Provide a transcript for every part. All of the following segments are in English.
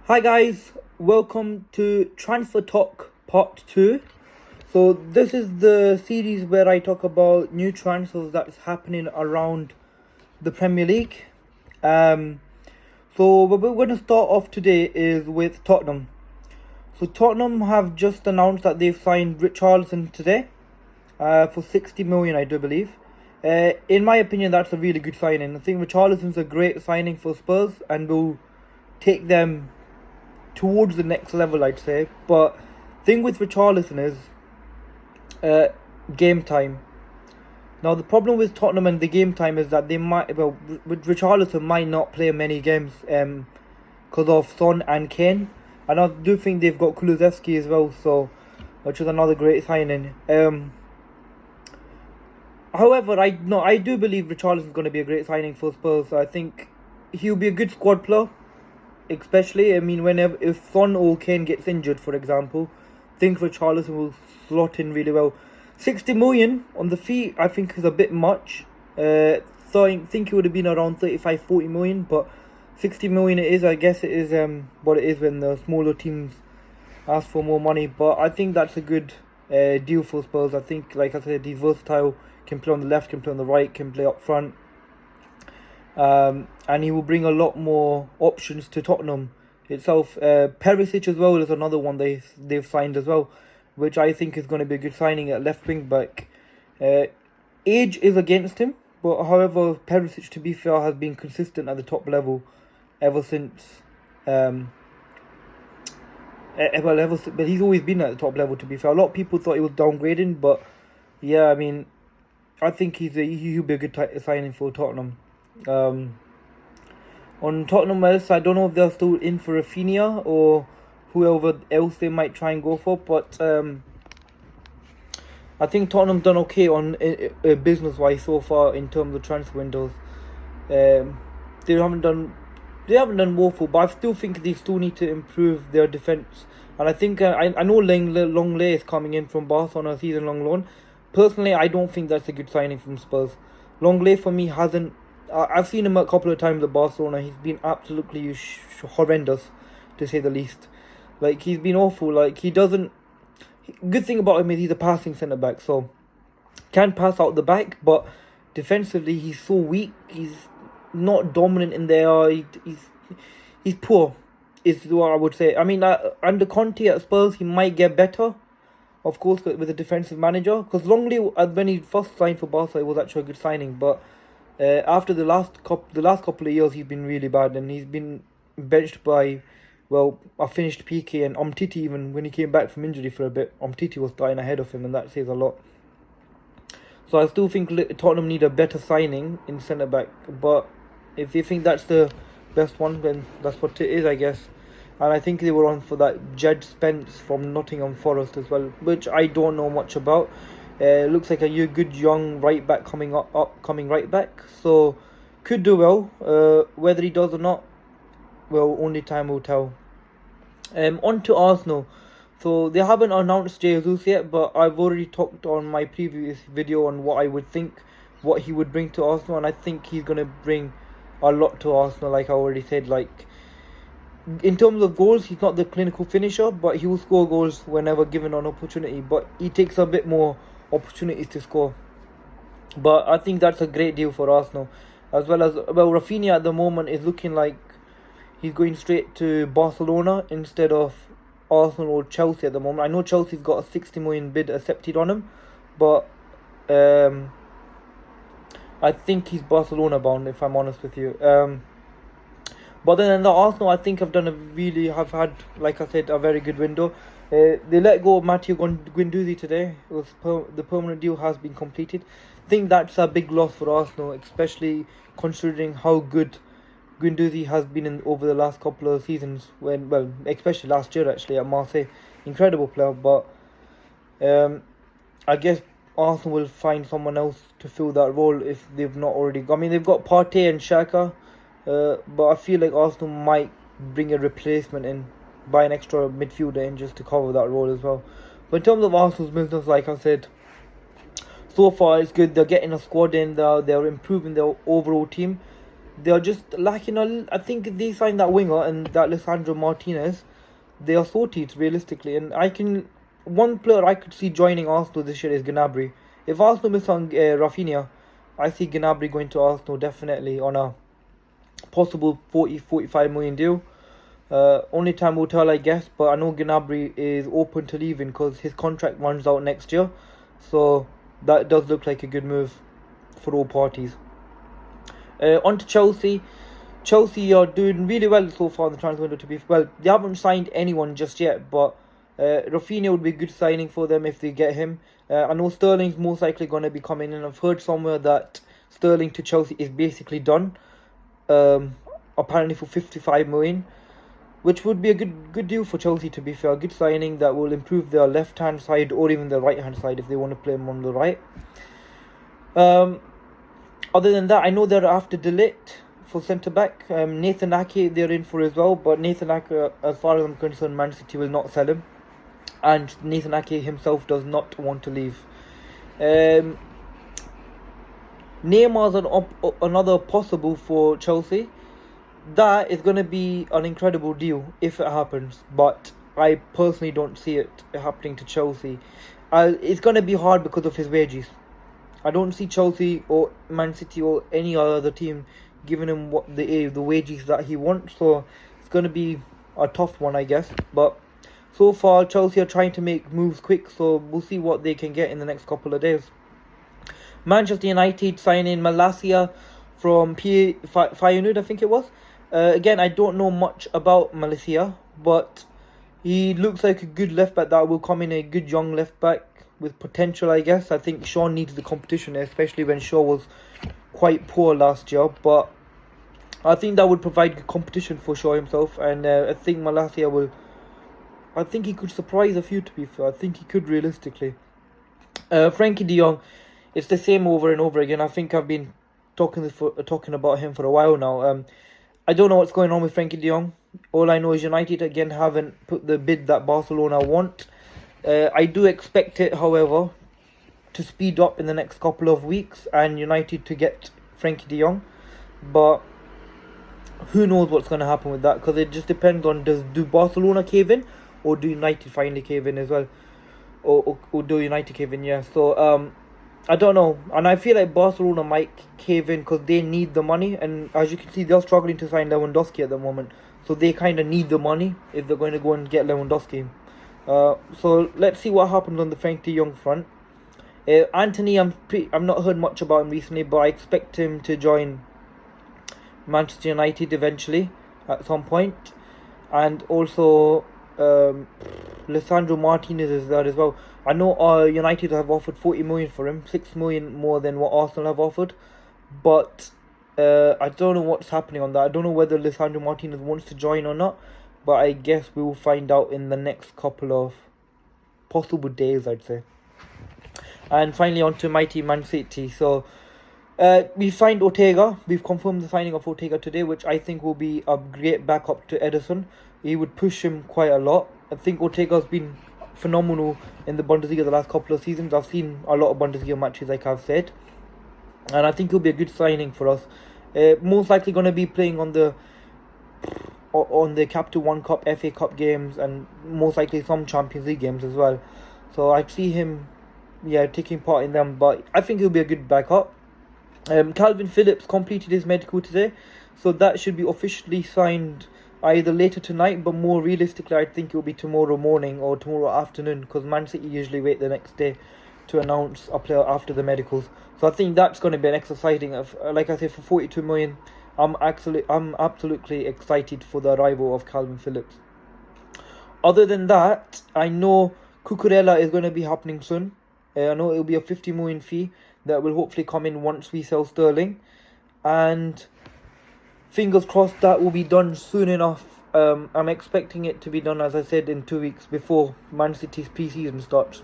Hi guys, welcome to Transfer Talk Part 2. So this is the series where I talk about new transfers that's happening around the Premier League. So what we're going to start off today is with Tottenham. So Tottenham have just announced that they've signed Richarlison today for 60 million, I do believe. In my opinion, that's a really good signing. I think Richarlison's a great signing for Spurs and will take them towards the next level, I'd say. But thing with Richarlison is game time. Now the problem with Tottenham and the game time is that Richarlison might not play many games because of Son and Kane, and I do think they've got Kulusevski as well, so which is another great signing. However, I do believe Richarlison is going to be a great signing for Spurs. I think he'll be a good squad player. Especially, I mean, if Son or Kane gets injured, for example, I think Richarlison will slot in really well. 60 million on the fee, I think, is a bit much. So I think it would have been around 35-40 million, but 60 million it is. I guess it is what it is when the smaller teams ask for more money. But I think that's a good deal for Spurs. I think, like I said, he's versatile. Can play on the left, can play on the right, can play up front. And he will bring a lot more options to Tottenham itself. Perisic as well is another one they've signed as well, which I think is going to be a good signing at left wing back. Age is against him, but however, Perisic, to be fair, has been consistent at the top level ever since. But he's always been at the top level. To be fair, a lot of people thought he was downgrading, but yeah, I mean, I think he'll be a good signing for Tottenham. On Tottenham else, I don't know if they're still in for Rafinha or whoever else they might try and go for, but I think Tottenham's done okay on business wise so far in terms of transfer windows. They haven't done woeful, but I still think they still need to improve their defense. And I think I know Longley is coming in from Bath on a season-long loan. Personally, I don't think that's a good signing from Spurs. Longley for me hasn't. I've seen him a couple of times at Barcelona. He's been absolutely horrendous, to say the least. Like, he's been awful. Like, he doesn't. Good thing about him is he's a passing centre back, so can pass out the back. But defensively, he's so weak. He's not dominant in there. He's poor, is what I would say. I mean, under Conte at Spurs, he might get better. Of course, with a defensive manager, because Longley, when he first signed for Barca, it was actually a good signing, but. After the last couple of years, he's been really bad, and he's been benched by, a finished PK and Umtiti. Even when he came back from injury for a bit, Umtiti was starting ahead of him, and that says a lot. So I still think Tottenham need a better signing in centre back, but if they think that's the best one, then that's what it is, I guess. And I think they were on for that Jed Spence from Nottingham Forest as well, which I don't know much about. Looks like a good young right back upcoming right back, so could do well. Whether he does or not, well, only time will tell. On to Arsenal. So they haven't announced Jesus yet, but I've already talked on my previous video on what I would think, what he would bring to Arsenal, and I think he's gonna bring a lot to Arsenal. Like I already said, like in terms of goals, he's not the clinical finisher, but he will score goals whenever given an opportunity. But he takes a bit more opportunities to score. But I think that's a great deal for Arsenal. As well as, Rafinha at the moment is looking like he's going straight to Barcelona instead of Arsenal or Chelsea at the moment. I know Chelsea's got a 60 million bid accepted on him, but I think he's Barcelona bound, if I'm honest with you. But then in the Arsenal, I think have had, like I said, a very good window. They let go of Matteo Guendouzi today. The permanent deal has been completed. I think that's a big loss for Arsenal, especially considering how good Guendouzi has been over the last couple of seasons. Especially last year actually at Marseille, incredible player. But I guess Arsenal will find someone else to fill that role if they've not already. I mean, they've got Partey and Xhaka. But I feel like Arsenal might bring a replacement in, buy an extra midfielder in just to cover that role as well. But in terms of Arsenal's business, like I said, so far it's good. They're getting a squad in, they're improving their overall team. They are just lacking I think if they sign that winger and that Lisandro Martinez, they are sorted realistically. And one player I could see joining Arsenal this year is Gnabry. If Arsenal miss on Rafinha, I see Gnabry going to Arsenal definitely on a possible 40-45 million deal. Only time will tell, I guess, but I know Gnabry is open to leaving because his contract runs out next year. So that does look like a good move for all parties. On to Chelsea. Chelsea are doing really well so far in the transfer window. Well, they haven't signed anyone just yet, but Rafinha would be a good signing for them if they get him. I know Sterling's most likely going to be coming in. I've heard somewhere that Sterling to Chelsea is basically done. Apparently for 55 million, which would be a good deal for Chelsea, to be fair. A good signing that will improve their left-hand side or even their right-hand side if they want to play him on the right. Other than that, I know they're after De Ligt for centre-back. Nathan Ake they're in for as well, but Nathan Ake, as far as I'm concerned, Man City will not sell him. And Nathan Ake himself does not want to leave. Neymar's another possible for Chelsea. That is going to be an incredible deal if it happens, but I personally don't see it happening to Chelsea. It's going to be hard because of his wages. I don't see Chelsea or Man City or any other team giving him what the wages that he wants, so it's going to be a tough one, I guess. But so far, Chelsea are trying to make moves quick, so we'll see what they can get in the next couple of days. Manchester United signing Malacia from Feyenoord, I think it was. Again, I don't know much about Malacia, but he looks like a good left back that will come in, a good young left back with potential, I guess. I think Shaw needs the competition, especially when Shaw was quite poor last year. But I think that would provide good competition for Shaw himself, and I think Malacia will. I think he could surprise a few, to be fair. I think he could realistically. Frankie de Jong, it's the same over and over again. I think I've been talking about him for a while now. I don't know what's going on with Frankie de Jong. All I know is United again haven't put the bid that Barcelona want. I do expect it, however, to speed up in the next couple of weeks and United to get Frankie de Jong. But who knows what's going to happen with that, because it just depends on do Barcelona cave in or do United finally cave in as well. Or do United cave in, yeah. So, I don't know. And I feel like Barcelona might cave in because they need the money. And as you can see, they're struggling to sign Lewandowski at the moment. So they kind of need the money if they're going to go and get Lewandowski. So let's see what happens on the Frankie de Jong front. Anthony, I've not heard much about him recently, but I expect him to join Manchester United eventually at some point. And also Lisandro Martinez is there as well. I know United have offered 40 million for him, 6 million more than what Arsenal have offered, but I don't know what's happening on that. I don't know whether Lisandro Martinez wants to join or not, but I guess we will find out in the next couple of possible days, I'd say. And finally on to mighty Man City. So we signed Ortega. We've confirmed the signing of Ortega today, which I think will be a great backup to Ederson. He would push him quite a lot. I think Ortega's been phenomenal in the Bundesliga the last couple of seasons. I've seen a lot of Bundesliga matches, like I've said, and I think he'll be a good signing for us. Most likely going to be playing on the Capital One Cup, FA Cup games, and most likely some Champions League games as well. So I see him, taking part in them. But I think he'll be a good backup. Calvin Phillips completed his medical today, so that should be officially signed either later tonight, but more realistically I think it will be tomorrow morning or tomorrow afternoon, because Man City usually wait the next day to announce a player after the medicals. So I think that's going to be an exciting, like I said, for 42 million. I'm absolutely excited for the arrival of Calvin Phillips. Other than that, I know Cucurella is going to be happening soon. I know it will be a 50 million fee that will hopefully come in once we sell Sterling, and fingers crossed that will be done soon enough. I'm expecting it to be done, as I said, in 2 weeks before Man City's pre-season starts.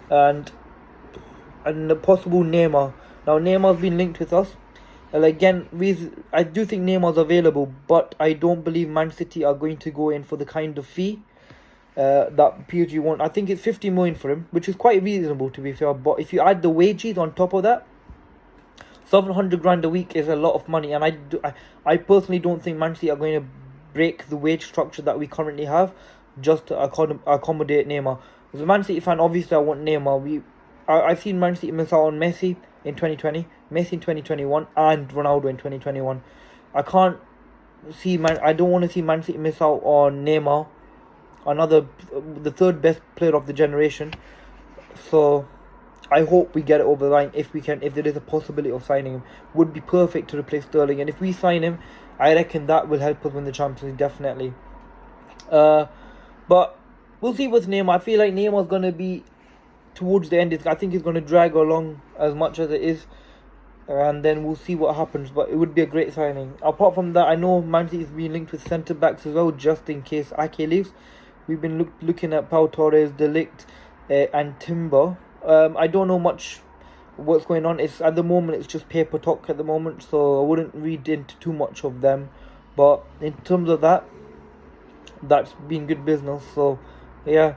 And the possible Neymar. Now Neymar's been linked with us. And again, I do think Neymar's available, but I don't believe Man City are going to go in for the kind of fee that PSG want. I think it's 50 million for him, which is quite reasonable, to be fair. But if you add the wages on top of that, 700 grand a week is a lot of money, and I personally don't think Man City are going to break the wage structure that we currently have just to accommodate Neymar. As a Man City fan, obviously I want Neymar. I've seen Man City miss out on Messi in 2020, Messi in 2021, and Ronaldo in 2021. I don't want to see Man City miss out on Neymar, the third best player of the generation. So I hope we get it over the line if we can. If there is a possibility of signing him, would be perfect to replace Sterling. And if we sign him, I reckon that will help us win the Champions League, definitely. But we'll see with Neymar. I feel like Neymar's going to be towards the end. I think he's going to drag along as much as it is, and then we'll see what happens. But it would be a great signing. Apart from that, I know Man City's been linked with centre backs as well, just in case Ake leaves. We've been looking at Pau Torres, De Ligt, and Timber. I don't know much what's going on. It's at the moment it's just paper talk at the moment, so I wouldn't read into too much of them. But in terms of that, that's been good business. So yeah,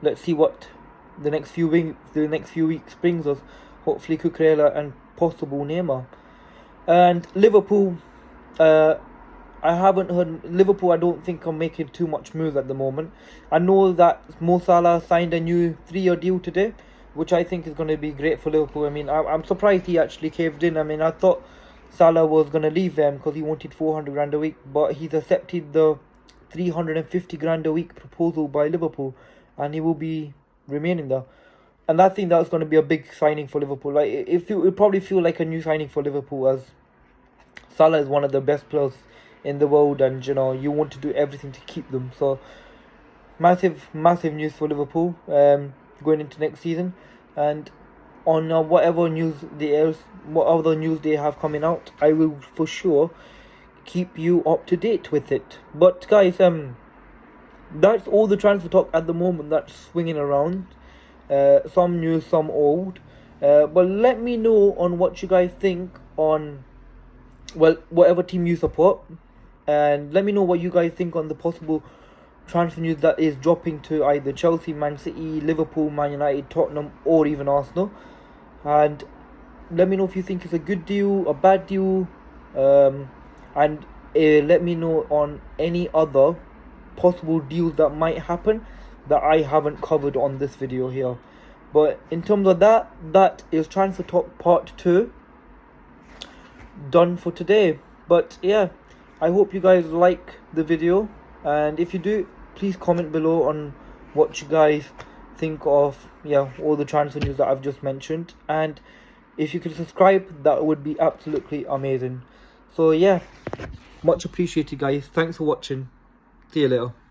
let's see what the next few weeks brings us. Hopefully Cucurella and possible Neymar. And Liverpool, I haven't heard Liverpool. I don't think are making too much moves at the moment. I know that Mo Salah signed a new 3-year deal today, which I think is going to be great for Liverpool. I mean, I'm surprised he actually caved in. I mean, I thought Salah was going to leave them because he wanted 400 grand a week, but he's accepted the 350 grand a week proposal by Liverpool, and he will be remaining there. And I think that's going to be a big signing for Liverpool. Like, it probably feel like a new signing for Liverpool, as Salah is one of the best players in the world, and you want to do everything to keep them. So massive news for Liverpool going into next season. And on whatever news they have coming out, I will for sure keep you up to date with it. But guys, that's all the transfer talk at the moment that's swinging around. Some new, some old. But let me know on what you guys think on, well, whatever team you support. And let me know what you guys think on the possible transfer news that is dropping to either Chelsea, Man City, Liverpool, Man United, Tottenham, or even Arsenal. And let me know if you think it's a good deal, a bad deal. And let me know on any other possible deals that might happen that I haven't covered on this video here. But in terms of that is Transfer Talk Part 2 done for today. But yeah, I hope you guys like the video, and if you do, please comment below on what you guys think of all the transfer news that I've just mentioned. And if you could subscribe, that would be absolutely amazing. So yeah, much appreciated guys. Thanks for watching. See you later.